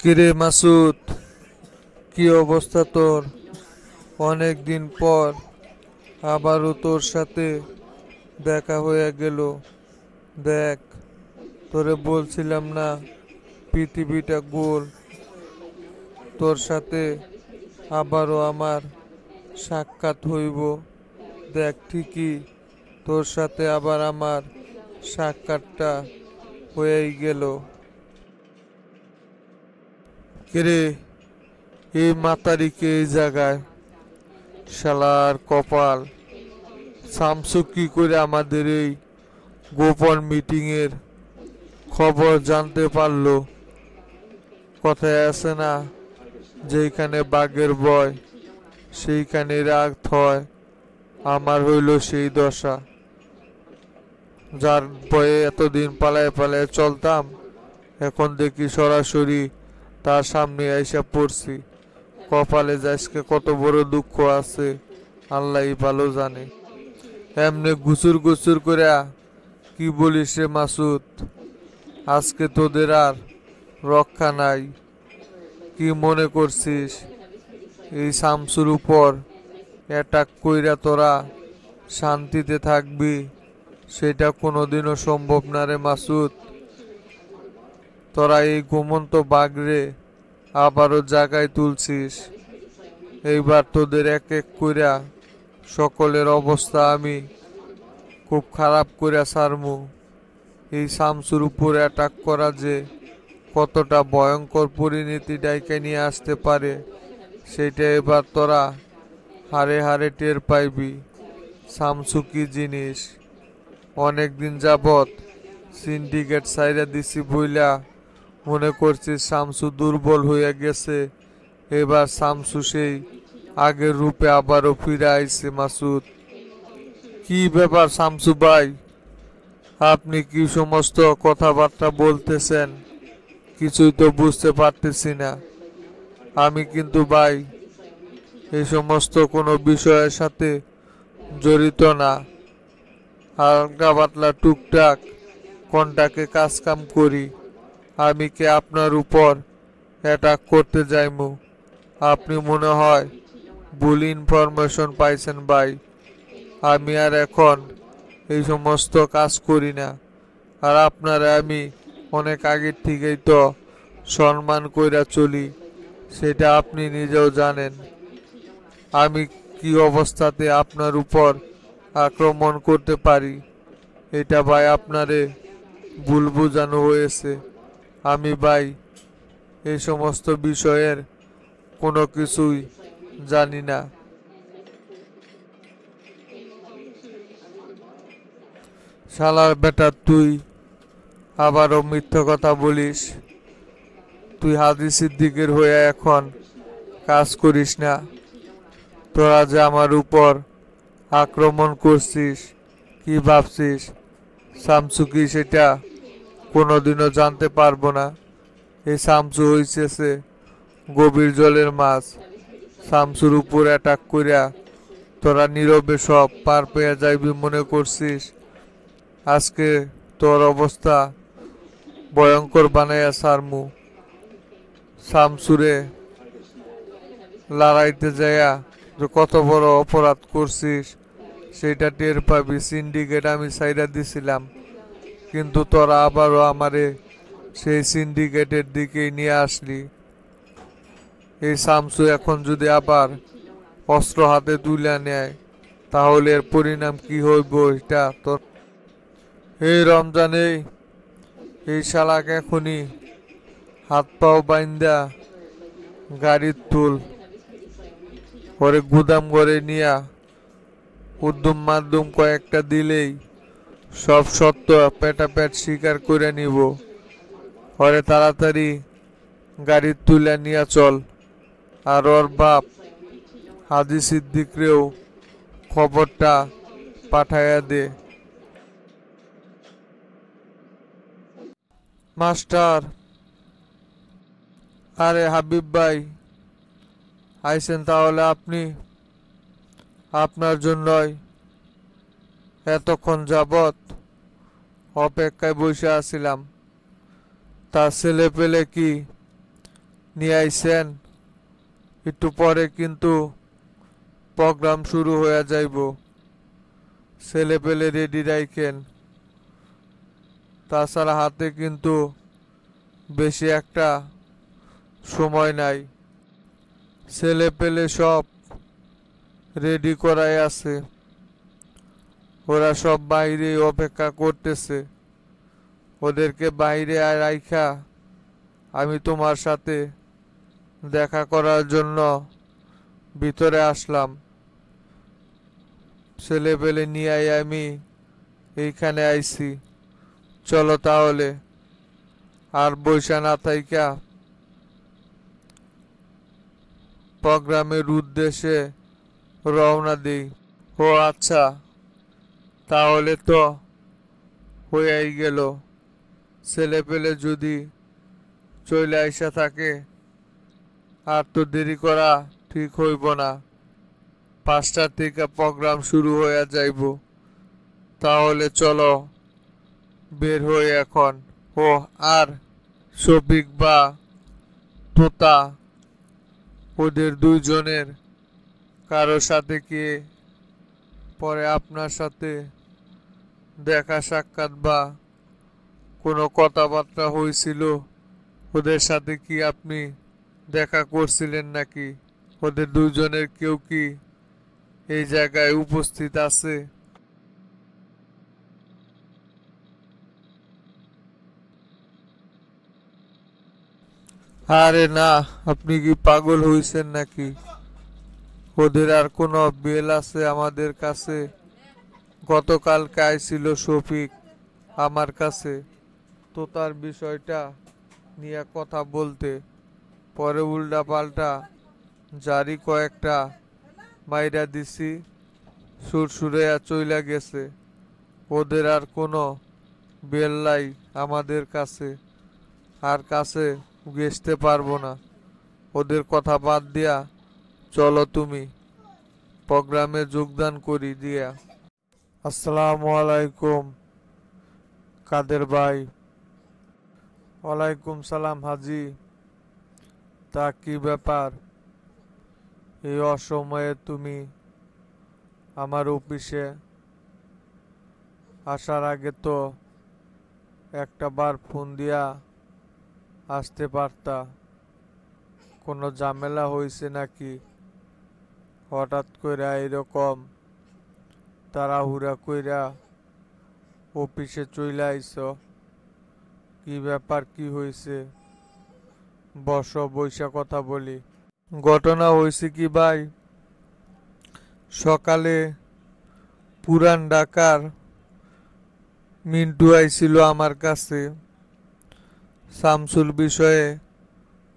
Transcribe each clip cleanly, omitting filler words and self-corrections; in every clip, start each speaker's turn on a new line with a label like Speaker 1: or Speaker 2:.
Speaker 1: কিরে মাসুদ, কি অবস্থা তোর? অনেক দিন পর আবারও তোর সাথে দেখা হয়ে গেল। দেখ, তোরে বলছিলাম না পৃথিবীটা গোল। তোর সাথে আবারও আমার সাক্ষাৎ হইব। দেখ, ঠিকই তোর সাথে আবার আমার সাক্ষাৎটা হয়েই গেল। কিরে, এই মাতারিকে এই জায়গায়, শালার কপাল! শামসু কি করে আমাদের এই গোপন মিটিং এর খবর জানতে পারলো? কথায় আছে না, যেখানে বাঘের ভয় সেইখানে রাগ হয়। আমার হইল সেই দশা, যার ভয়ে এতদিন পালায় পালায় চলতাম, এখন দেখি সরাসরি তার সামনে আইসা পড়ছি। কপালে যে আজকে কত বড় দুঃখ আছে আল্লাহই ভালো জানে। এমনি গুসুর গুসুর করে কি বলিস রে মাসুদ? আজকে তোদের আর রক্ষা নাই। কি মনে করছিস এই শামসুর উপর অ্যাটাক কইরা তোরা শান্তিতে থাকবি? সেটা কোনোদিনও সম্ভব না রে মাসুদ। তোরা এই ঘুমন্ত বাঘরে আবারও জাগায় তুলছিস। এইবার তোদের এক এক কইরা সকলের অবস্থা আমি খুব খারাপ কইরা ছাড়মু। এই শামসুর উপর অ্যাটাক করা যে কতটা ভয়ঙ্কর পরিণতি ডাইকে নিয়ে আসতে পারে সেটা এবার তোরা হারে হারে টের পাইবি। শামসু কি জিনিস! অনেক দিন যাবৎ সিন্ডিকেট সাইরা দিছি বইলা মনে করছিস শামসু দুর্বল হইয়া গেছে। এবার শামসু সেই আগের রূপে আবারও ফিরে আইছে। মাসুদ, কি ব্যাপার শামসু ভাই? আপনি কি সমস্ত কথাবার্তা বলতেছেন? কিছুই তো বুঝতে পারতেছি না। আমি কিন্তু ভাই এই সমস্ত কোনো বিষয়ের সাথে জড়িত না। হালকা পাতলা টুকটাক কন্টাকে কাজ কাম করি। আমি কি আপনার উপর অ্যাটাক করতে যাইমু? আপনি মনে হয় ভুল ইনফরমেশন পাইছেন ভাই। আমি আর এখন এই সমস্ত কাজ করি না। আর আপনারা আমি অনেক আগের থেকেই তো সম্মান কইরা চলি, সেটা আপনি নিজেও জানেন। আমি কি অবস্থাতে আপনার উপর আক্রমণ করতে পারি এটা ভাই আপনারে ভুল বোঝানো হয়েছে। আমি ভাই এই সমস্ত বিষয়ের কোনো কিছুই জানি না। শালার বেটা, তুই আবারও মিথ্যা কথা বলিস। তুই হাজি সিদ্দিকের হয়ে এখন কাজ করিস না। তোরা যে আমার উপর আক্রমণ করছিস কি ভাবছিস? শামসু কি সেটা কোনোদিনও জানতে পারবো না। এই শামসু হইতেছে গভীর জলের মাছ। শামসুর উপর অ্যাটাক করিয়া তোরা নীরবে সব পার পেয়ে যাইবি মনে করছিস? আজকে তোর অবস্থা ভয়ঙ্কর বানাইয়া সারমু। শামসুরে লড়াইতে যাইয়া যে কত বড় অপরাধ করছিস সেটা টের পাবি। সিন্ডিকেট আমি সাইডা দিছিলাম, কিন্তু তোরা আবারও আমারে সেই সিন্ডিকেটের দিকেই নিয়ে আসলি। এই শামসু এখন যদি আবার অস্ত্র হাতে তুলে নেয় তাহলে এর পরিণাম কি হইব এটা তোর। এই রমজানে এই শালাকে এখনই হাত পাও বাইন্দা গাড়ির তুল, পরে গুদাম ঘরে নিয়া উদ্যম মাধ্যম কয়েকটা দিলেই সব সত্য পেটাপেট স্বীকার করে নিব। পরে তাড়াতাড়ি গাড়ি তুলে নিয়ে চল। আর ওর বাপ হাজি সিদ্দিকরেও খবরটা পাঠাইয়া দে। মাস্টার! আরে হাবিব ভাই, আইসেন তাহলে আপনি? আপনার জন্যই এতক্ষণ যাবৎ অপেক্ষায় বসে আছিলাম। তার ছেলে পেলে কি নিয়ে আইছেন, একটু পরে কিন্তু প্রোগ্রাম শুরু হয়ে যাইব। ছেলে পেলে রেডি রাখেন, তাছাড়া হাতে কিন্তু বেশি একটা সময় নাই। ছেলে পেলে সব রেডি করাই আছে, ওরা সব বাইরে অপেক্ষা করতেছে। ওদেরকে বাইরে রাইখা আমি তোমার সাথে দেখা করার জন্য ভিতরে আসলাম। ছেলে পেলে নিয়ে আমি এইখানে আইছি। চলো তাহলে আর বৈশা না থাইকা প্রোগ্রামের উদ্দেশ্যে রওনা দিই। ও আচ্ছা, তাহলে তো হয়েই গেল। ছেলে পেলে যদি চলে আইসা থাকে আর তো দেরি করা ঠিক হইব না। 5টার থেকে প্রোগ্রাম শুরু হয়ে যাইব। তাহলে চলো বের হই এখন। ও আর শফিক বা তোতা, ওদের দুইজনের কারো সাথে কি পরে আপনার সাথে দেখা সাক্ষাৎ বা কোনো কথাবার্তা হয়েছিল? ওদের সাথে কি আপনি দেখা করছিলেন নাকি? ওদের দুইজনের কেউ কি এই জায়গায় উপস্থিত আছে? আরে না, আপনি কি পাগল হইছেন নাকি? ওদের আর কোনো বেল আছে আমাদের কাছে? গতকালকে আইছিল শফিক আমার কাছে তো তার বিষয়টা নিয়ে কথা বলতে, পরে উল্টা পাল্টা জারি কয়েকটা মাইরা দিছি, সুরসুরে চইলা গেছে। ওদের আর কোনো বেল নাই আমাদের কাছে, আর কাছে ঘেঁষতে পারবো না। ওদের কথা বাদ দিয়া চলো তুমি প্রোগ্রামে যোগদান করি দিয়া। আসসালামু আলাইকুম কাদের ভাই। ওয়ালাইকুম সালাম হাজি। তা কি ব্যাপার, এই অসময়ে তুমি আমার অফিসে? আসার আগে তো একটা বার ফোন দিয়া আসতে পারতা। কোনো ঝামেলা হয়েছে নাকি? হঠাৎ কইরা এরকম তাড়াহুড়া কইরা অফিসে চইলা আইছ? কি ব্যাপার, কি হয়েছে? বসো, বইসা কথা বলি। ঘটনা হয়েছে কি ভাই, সকালে পুরান ঢাকার মিন্টু আইছিল আমার কাছে শামসুর বিষয়ে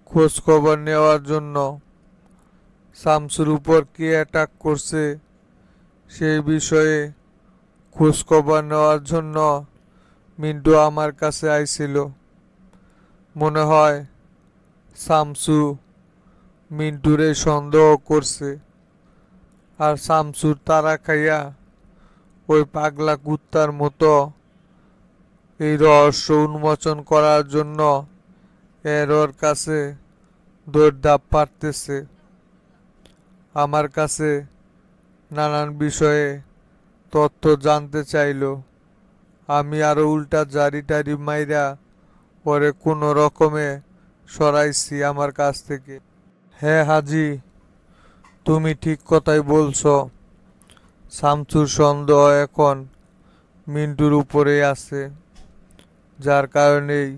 Speaker 1: খোঁজ খবর নেওয়ার জন্য। শামসুর উপর কে অ্যাটাক করছে সেই বিষয়ে খোঁজ খবর নেওয়ার জন্য মিন্টু আমার কাছে আইছিল। মনে হয় শামসু মিন্টুরে সন্দেহ করছে, আর শামসুর তারা খাইয়া ওই পাগলা কুত্তার মতো এই রহস্য উন্মোচন করার জন্য ওর কাছে দৌড়ধাপ পারতেছে। আমার কাছে নানান বিষয়ে তথ্য জানতে চাইল। আমি আরো উল্টা জারি টারি মাইরা পরে কোনো রকমে সরাইছি আমার কাছ থেকে। হ্যাঁ হাজি, তুমি ঠিক কথাই বলছো। শামসুর সন্দেহ এখন মিন্টুর উপরেই আছে, যার কারণেই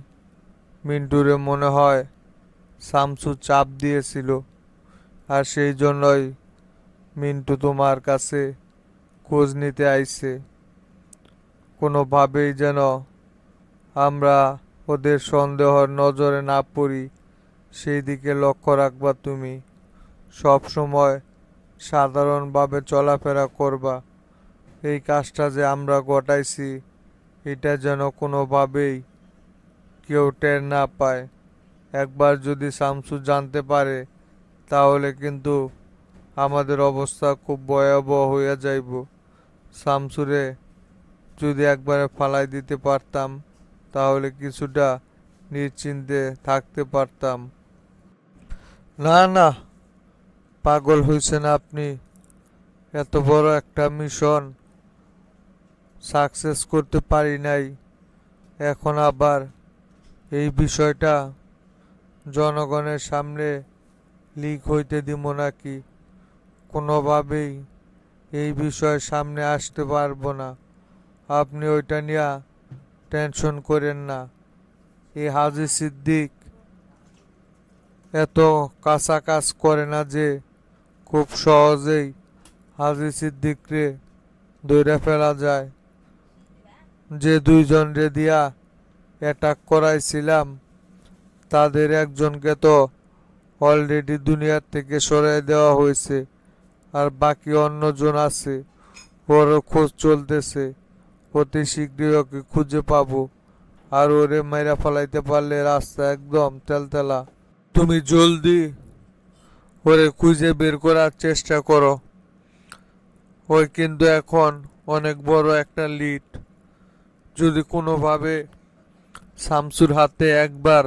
Speaker 1: মিন্টুরে মনে হয় শামসু চাপ দিয়েছিল, আর সেই জন্যই মিন্টু তোমার কাছে খোঁজ নিতে আইছে। কোনোভাবেই যেন আমরা ওদের সন্দেহর নজরে না পড়ি সেই দিকে লক্ষ্য রাখবা তুমি। সব সময় সাধারণভাবে চলাফেরা করবা। এই কাজটা যে আমরা ঘটাইছি এটা যেন কোনোভাবেই কেউ টের না পায়। একবার যদি শামসু জানতে পারে তাহলে কিন্তু আমাদের অবস্থা খুব ভয়াবহ হইয়া যাইব। শামসুরে যদি একবারে ফালাই দিতে পারতাম তাহলে কিছুটা নিশ্চিন্তে থাকতে পারতাম। না না, পাগল হয়েছেন আপনি। এত বড় একটা মিশন সাকসেস করতে পারি নাই, এখন আবার এই বিষয়টা জনগণের সামনে লিক হইতে দিব নাকি? কোনোভাবেই এই বিষয় সামনে আসতে পারবো না। আপনি ওইটা নিয়ে টেনশন করেন না। এই হাজি সিদ্দিক এত কাঁচা কাজ করে না যে খুব সহজেই হাজি সিদ্দিকরে ধরে ফেলা যায়। যে দুইজন রে দিয়া অ্যাটাক করাইছিলাম তাদের একজনকে তো অলরেডি দুনিয়ার থেকে সরিয়ে দেওয়া হয়েছে, আর বাকি অন্যজন আছে, ওরও খোঁজ চলতেছে। অতি শীঘ্রই ওকে খুঁজে পাবো, আর ওরে মাইরা ফেলাইতে পারলে রাস্তা একদম তেলতেলা। তুমি জলদি ওরে খুঁজে বের করার চেষ্টা করো। ওই কিন্তু এখন অনেক বড় একটা লিড। যদি কোনোভাবে শামসুর হাতে একবার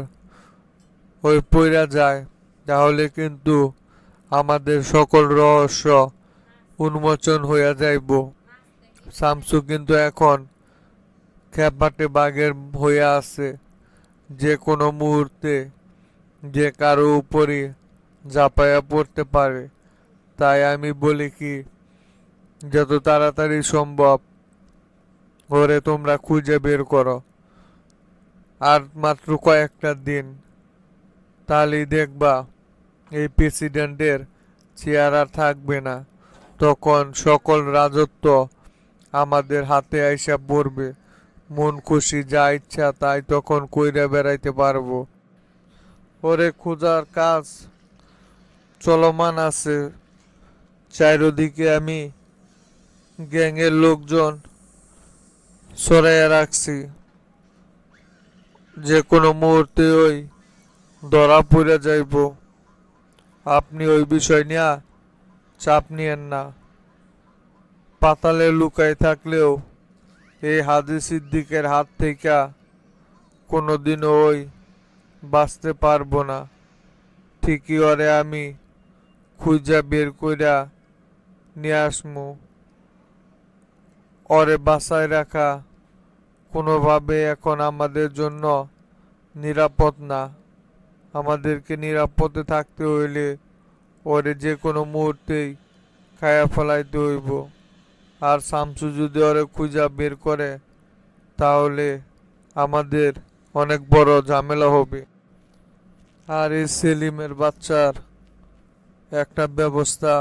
Speaker 1: ওই পইরা যায় তাহলে কিন্তু আমাদের সকল রহস্য উন্মোচন হইয়া যাইব। শামসু কিন্তু এখন খেপাটে বাঘের হইয়া আছে, যে কোনো মুহূর্তে যে কারো উপরই ঝাঁপাইয়া পড়তে পারে। তাই আমি বলি কি, যত তাড়াতাড়ি সম্ভব ওরে তোমরা খুঁজে বের করো। আর মাত্র কয়েকটা দিন, তাহলেই দেখবা এই প্রেসিডেন্টের চেয়ার আর থাকবে না। তখন সকল রাজত্ব আমাদের হাতে আইসা পড়বে। মন খুশি যা ইচ্ছা তাই তখন কইরা বেড়াইতে পারবো। ওরে খোঁজার কাজ চলমান আছে। চারিদিকে আমি গ্যাংয়ের লোকজন সরাইয়া রাখছি। যে কোনো মুহূর্তে ওই ধরা পড়ে যাইব। আপনি ওই বিষয় নিয়ে চাপ নিয়েন না। পাতালে লুকাই থাকলেও এই হাজি সিদ্দিকের হাত থেকে কোনোদিনও ওই বাঁচতে পারবো না। ঠিকই ওরে আমি খুঁজা বের কইরা নিয়ে আসমু। ওরে বাঁচায় রাখা কোনোভাবে এখন আমাদের জন্য নিরাপদ না। আমাদেরকে নিরাপদে থাকতে হইলে ওরে যে কোনো মুহূর্তেই খায়া ফেলাইতে হইব। আর শামসু যদি ওরে খুঁজা বের করে তাহলে আমাদের অনেক বড় ঝামেলা হবে। আর এই সেলিমের বাচ্চার একটা ব্যবস্থা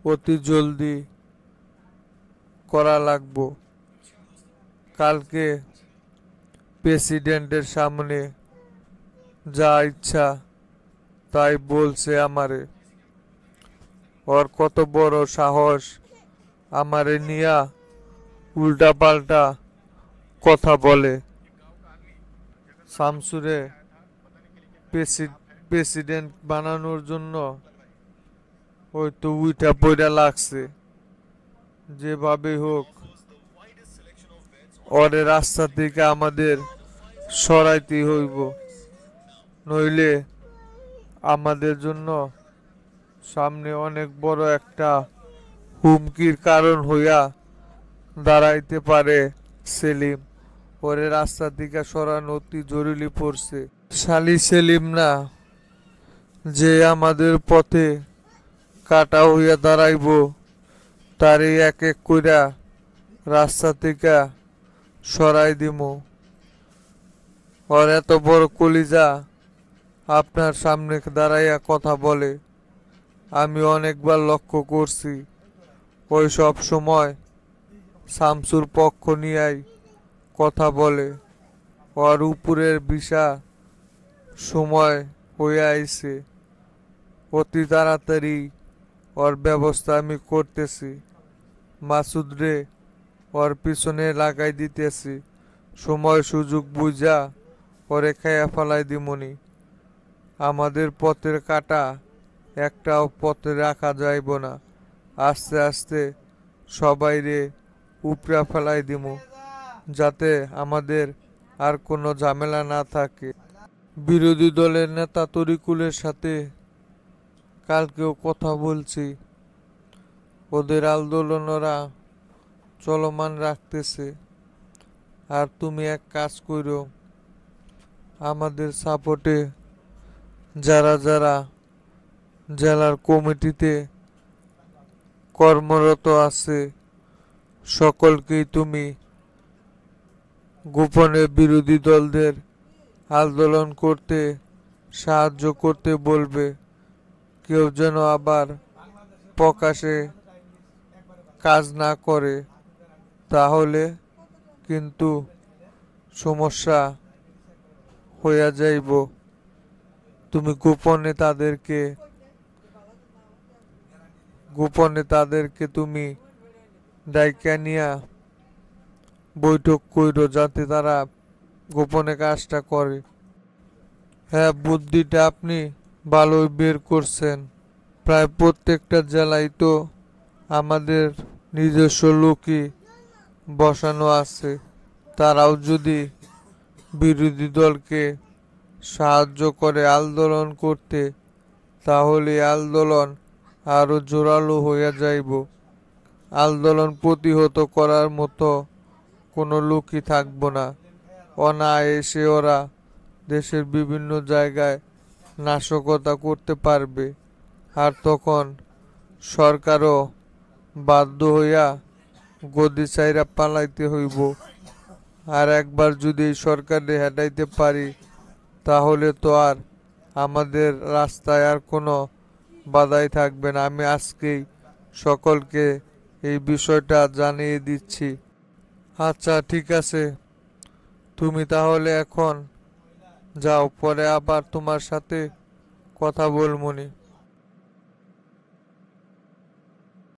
Speaker 1: অতি জলদি করা লাগবো। কালকে প্রেসিডেন্টের সামনে যা ইচ্ছা তাই বলছে আমারে। ওর কত বড় সাহস আমারে নিয়া উল্টা পাল্টা কথা বলে। শামসুরে প্রেসিডেন্ট বানানোর জন্য ওই তো উইটা পইরা লাগছে। যেভাবে হোক ওরে রাস্তা থেকে আমাদের সরাইতে হইব, নইলে আমাদের জন্য সামনে অনেক বড় একটা হুমকির কারণ হইয়া দাঁড়াইতে পারে সেলিম। ওরে রাস্তা থেকে সরানো অতি জরুরি পড়ছে। শালি সেলিম না, যে আমাদের পথে কাটা হইয়া দাঁড়াইব, তারই এক এক কইরা রাস্তা থেকে সরাই দিমু। ওর এত বড় কলিজা আপনার সামনে দাঁড়াইয়া কথা বলে আমি অনেকবার লক্ষ্য করছি। ওই সব সময় শামসুর পক্ষ নিয়াই কথা বলে। ওর উপরের বিষা সময় হয়ে আইছে। অতি তাড়াতাড়ি ওর ব্যবস্থা আমি করতেছি। মাসুদ রে ওর পিছনে লাগাই দিতেছি। সময় সুযোগ বুঝা ওরে খাইয়া ফেলাই দিমনি। আমাদের পথের কাটা একটাও পথে রাখা যাইব না। আস্তে আস্তে সবাই রে উপড়া ফেলাই দিমু, যাতে আমাদের আর কোনো ঝামেলা না থাকে। বিরোধী দলের নেতা তরিকুলের সাথে কালকেও কথা বলছি, ওদের আন্দোলনরা চলমান রাখতেছে। আর তুমি এক কাজ করো, আমাদের সাপোর্টে যারা যারা জেলার কমিটিতে কর্মরত আছে সকলকেই তুমি গোপনে বিরোধী দলদের আন্দোলন করতে সাহায্য করতে বলবে। কেউ যেন আবার প্রকাশে কাজ না করে, তাহলে কিন্তু সমস্যা হইয়া যাইব। তুমি গোপনে তাদেরকে তুমি ডাইকা নিয়া বৈঠক কইরো, যাতে তারা গোপনে কাজটা করে। হ্যাঁ, বুদ্ধিটা আপনি ভালোই বের করছেন। প্রায় প্রত্যেকটা জেলায় তো আমাদের নিজস্ব লোকই বসানো আছে। তারাও যদি বিরোধী দলকে সাহায্য করে আন্দোলন করতে, তাহলে আন্দোলন আরো জোরালো হইয়া যাইব। আন্দোলন প্রতিহত করার মতো কোনো লোকই থাকবো না। অনায়াসে ওরা দেশের বিভিন্ন জায়গায় নাশকতা করতে পারবে। আর তখন সরকারও বাধ্য হইয়া গদি ছাইরা পালাইতে হইব। আর একবার যদি এই সরকারে হেঁটাইতে পারি, তাহলে তো আর আমাদের রাস্তায় আর কোনো বাধাই থাকবে না। আমি আজকেই সকলকে এই বিষয়টা জানিয়ে দিচ্ছি। আচ্ছা, ঠিক আছে, তুমি তাহলে এখন যাও, পরে আবার তোমার সাথে কথা বলবনি।